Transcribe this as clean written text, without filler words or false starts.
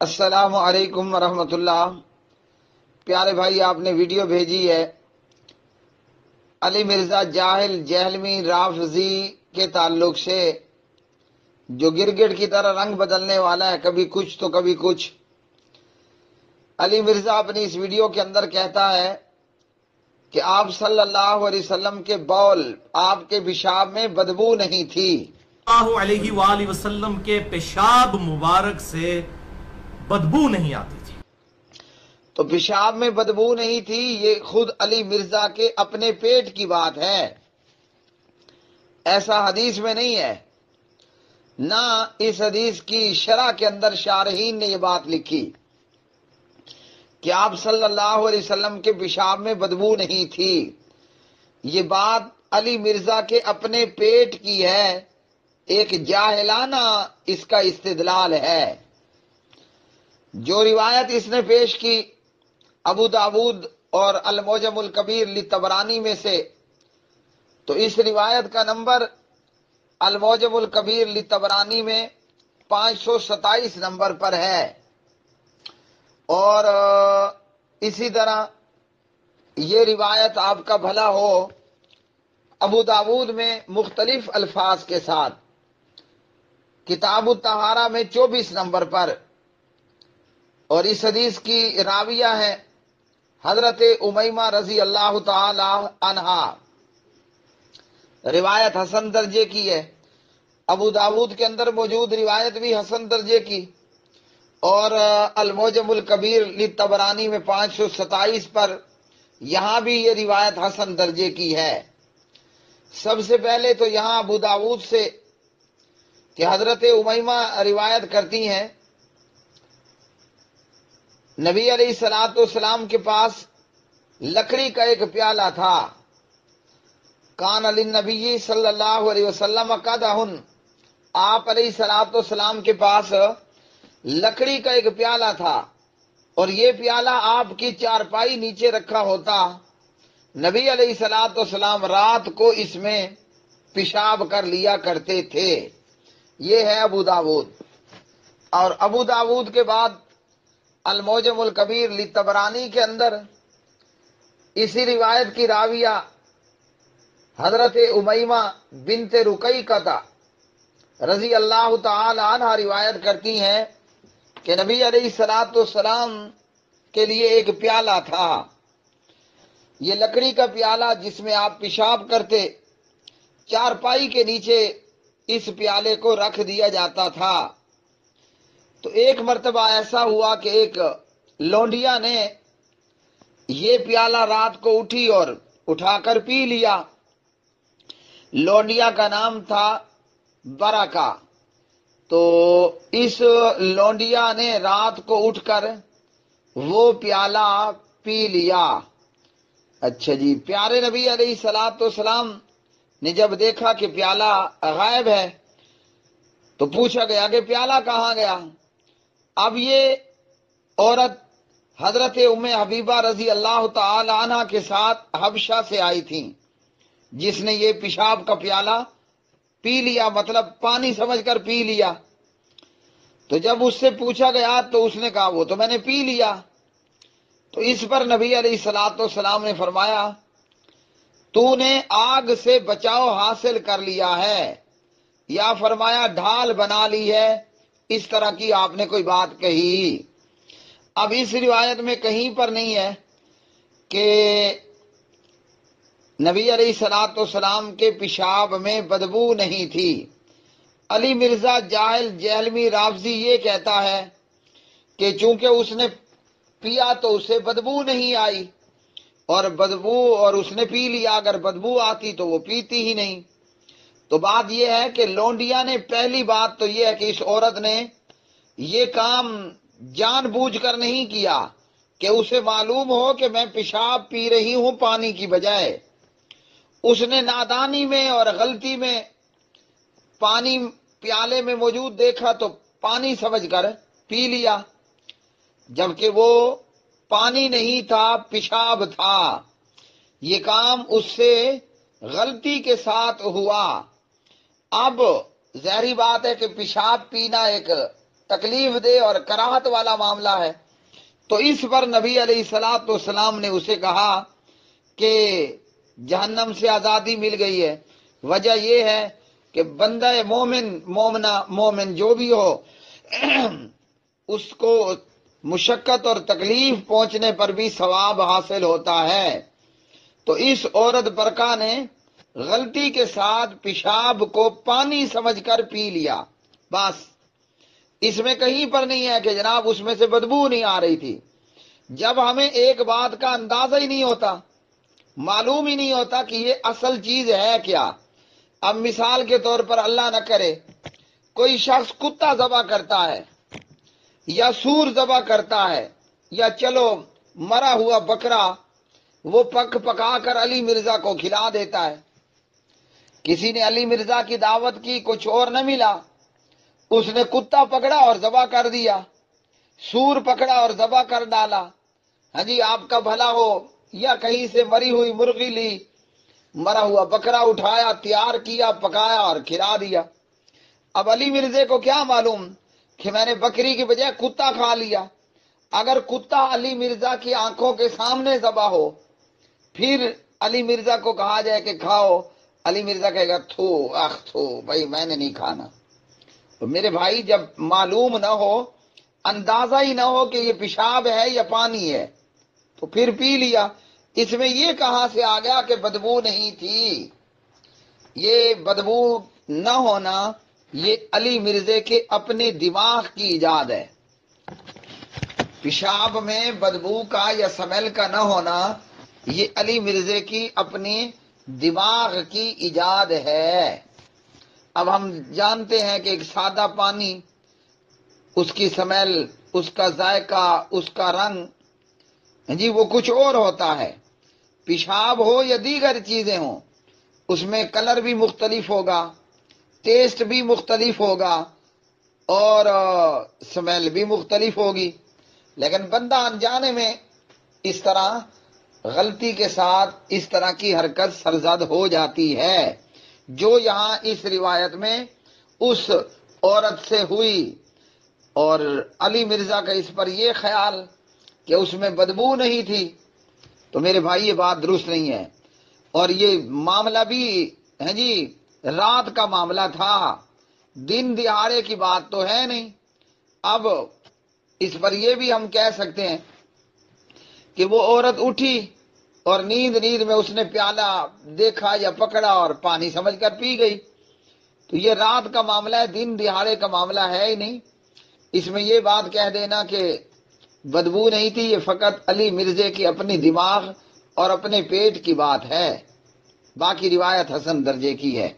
السلام علیکم ورحمۃ اللہ۔ پیارے بھائی، آپ نے ویڈیو بھیجی ہے علی مرزا جاہل جہلمی رافضی کے تعلق سے، جو گرگٹ کی طرح رنگ بدلنے والا ہے، کبھی کچھ تو کبھی کچھ۔ علی مرزا اپنی اس ویڈیو کے اندر کہتا ہے کہ آپ صلی اللہ علیہ وسلم کے بول، آپ کے پیشاب میں بدبو نہیں تھی۔ اللہ علیہ وآلہ وسلم کے پیشاب مبارک سے بدبو نہیں آتی تھی۔ تو پیشاب میں بدبو نہیں تھی، یہ خود علی مرزا کے اپنے پیٹ کی بات ہے، ایسا حدیث میں نہیں ہے۔ نہ اس حدیث کی شرح کے اندر شارحین نے یہ بات لکھی کہ آپ صلی اللہ علیہ وسلم کے پیشاب میں بدبو نہیں تھی۔ یہ بات علی مرزا کے اپنے پیٹ کی ہے، ایک جاہلانہ اس کا استدلال ہے۔ جو روایت اس نے پیش کی ابو داود اور المعجم الکبیر لطبرانی میں سے، تو اس روایت کا نمبر المعجم الکبیر لطبرانی میں 527 نمبر پر ہے، اور اسی طرح یہ روایت آپ کا بھلا ہو ابو داود میں مختلف الفاظ کے ساتھ کتاب الطہارہ میں 24 نمبر پر، اور اس حدیث کی راویہ ہے حضرت امیمہ رضی اللہ تعالی عنہا۔ روایت حسن درجے کی ہے، ابو داود کے اندر موجود روایت بھی حسن درجے کی، اور المعجم الکبیر لطبرانی میں 527 پر یہاں بھی یہ روایت حسن درجے کی ہے۔ سب سے پہلے تو یہاں ابو داود سے کہ حضرت امیمہ روایت کرتی ہیں، نبی علیہ الصلوۃ والسلام کے پاس لکڑی کا ایک پیالہ تھا۔ کان للنبی صلی اللہ علیہ وسلم قدح، آپ علیہ الصلوۃ والسلام کے پاس لکڑی کا ایک پیالہ تھا، اور یہ پیالہ آپ کی چارپائی نیچے رکھا ہوتا۔ نبی علیہ الصلوۃ والسلام رات کو اس میں پیشاب کر لیا کرتے تھے۔ یہ ہے ابو داود، اور ابو داود کے بعد المعجم الکبیر لطبرانی کے اندر اسی روایت کی راویہ حضرت امیمہ بنت رقیقہ رضی اللہ تعالی عنہ روایت کرتی ہیں کہ نبی علیہ الصلوۃ والسلام کے لیے ایک پیالہ تھا، یہ لکڑی کا پیالہ جس میں آپ پیشاب کرتے، چارپائی کے نیچے اس پیالے کو رکھ دیا جاتا تھا۔ تو ایک مرتبہ ایسا ہوا کہ ایک لونڈیا نے یہ پیالہ رات کو اٹھی اور اٹھا کر پی لیا۔ لونڈیا کا نام تھا برکہ۔ تو اس لونڈیا نے رات کو اٹھ کر وہ پیالہ پی لیا۔ اچھا جی، پیارے نبی علیہ الصلوۃ والسلام نے جب دیکھا کہ پیالہ غائب ہے تو پوچھا گیا کہ پیالہ کہاں گیا؟ اب یہ عورت حضرت ام حبیبہ رضی اللہ تعالی عنہ کے ساتھ حبشہ سے آئی تھیں، جس نے یہ پیشاب کا پیالہ پی لیا، مطلب پانی سمجھ کر پی لیا۔ تو جب اس سے پوچھا گیا تو اس نے کہا وہ تو میں نے پی لیا۔ تو اس پر نبی علیہ الصلوۃ والسلام نے فرمایا تو نے آگ سے بچاؤ حاصل کر لیا ہے، یا فرمایا ڈھال بنا لی ہے، اس طرح کی آپ نے کوئی بات کہی۔ اب اس روایت میں کہیں پر نہیں ہے کہ نبی علیہ الصلوۃ والسلام کے پیشاب میں بدبو نہیں تھی۔ علی مرزا جاہل جہلمی رافضی یہ کہتا ہے کہ چونکہ اس نے پیا تو اسے بدبو نہیں آئی، اور اس نے پی لیا، اگر بدبو آتی تو وہ پیتی ہی نہیں۔ تو بات یہ ہے کہ لونڈیا نے، پہلی بات تو یہ ہے کہ اس عورت نے یہ کام جان بوجھ کر نہیں کیا کہ اسے معلوم ہو کہ میں پیشاب پی رہی ہوں پانی کی بجائے۔ اس نے نادانی میں اور غلطی میں پانی پیالے میں موجود دیکھا تو پانی سمجھ کر پی لیا، جبکہ وہ پانی نہیں تھا، پیشاب تھا۔ یہ کام اس سے غلطی کے ساتھ ہوا۔ اب ظاہری بات ہے کہ پیشاب پینا ایک تکلیف دہ اور کراہت والا معاملہ ہے، تو اس پر نبی علیہ الصلوۃ والسلام نے اسے کہا کہ جہنم سے آزادی مل گئی ہے۔ وجہ یہ ہے کہ بندہ مومن جو بھی ہو اس کو مشقت اور تکلیف پہنچنے پر بھی ثواب حاصل ہوتا ہے۔ تو اس عورت برقع نے غلطی کے ساتھ پیشاب کو پانی سمجھ کر پی لیا، بس اس میں کہیں پر نہیں ہے کہ جناب اس میں سے بدبو نہیں آ رہی تھی۔ جب ہمیں ایک بات کا اندازہ ہی نہیں ہوتا، معلوم ہی نہیں ہوتا کہ یہ اصل چیز ہے کیا۔ اب مثال کے طور پر اللہ نہ کرے کوئی شخص کتا ذبح کرتا ہے یا سور ذبح کرتا ہے، یا چلو مرا ہوا بکرا وہ پکا کر علی مرزا کو کھلا دیتا ہے۔ کسی نے علی مرزا کی دعوت کی، کچھ اور نہ ملا، اس نے کتا پکڑا اور ذبح کر دیا، سور پکڑا اور ذبح کر ڈالا، ہاں جی آپ کا بھلا ہو، یا کہیں سے مری ہوئی مرغی لی، مرا ہوا بکرا اٹھایا، تیار کیا، پکایا اور کھلا دیا۔ اب علی مرزے کو کیا معلوم کہ میں نے بکری کی بجائے کتا کھا لیا۔ اگر کتا علی مرزا کی آنکھوں کے سامنے ذبح ہو، پھر علی مرزا کو کہا جائے کہ کھاؤ، علی مرزا کہے گا تھو تھو بھائی میں نے نہیں کھانا۔ تو میرے بھائی جب معلوم نہ ہو، اندازہ ہی نہ ہو کہ یہ پیشاب ہے یا پانی ہے، تو پھر پی لیا۔ اس میں یہ کہاں سے آ گیا کہ بدبو نہیں تھی؟ یہ بدبو نہ ہونا یہ علی مرزے کے اپنے دماغ کی ایجاد ہے۔ پیشاب میں بدبو کا یا سمیل کا نہ ہونا یہ علی مرزے کی اپنی دماغ کی ایجاد ہے۔ اب ہم جانتے ہیں کہ ایک سادہ پانی، اس کی سمیل، اس کا ذائقہ، اس کا رنگ جی وہ کچھ اور ہوتا ہے۔ پیشاب ہو یا دیگر چیزیں ہوں، اس میں کلر بھی مختلف ہوگا، ٹیسٹ بھی مختلف ہوگا اور سمیل بھی مختلف ہوگی، لیکن بندہ انجانے میں اس طرح غلطی کے ساتھ اس طرح کی حرکت سرزد ہو جاتی ہے، جو یہاں اس روایت میں اس عورت سے ہوئی۔ اور علی مرزا کا اس پر یہ خیال کہ اس میں بدبو نہیں تھی، تو میرے بھائی یہ بات درست نہیں ہے۔ اور یہ معاملہ بھی ہے جی رات کا معاملہ تھا، دن دہاڑے کی بات تو ہے نہیں۔ اب اس پر یہ بھی ہم کہہ سکتے ہیں کہ وہ عورت اٹھی اور نیند میں اس نے پیالہ دیکھا یا پکڑا اور پانی سمجھ کر پی گئی، تو یہ رات کا معاملہ ہے، دن دہاڑے کا معاملہ ہے ہی نہیں۔ اس میں یہ بات کہہ دینا کہ بدبو نہیں تھی، یہ فقط علی مرزے کی اپنی دماغ اور اپنے پیٹ کی بات ہے، باقی روایت حسن درجے کی ہے۔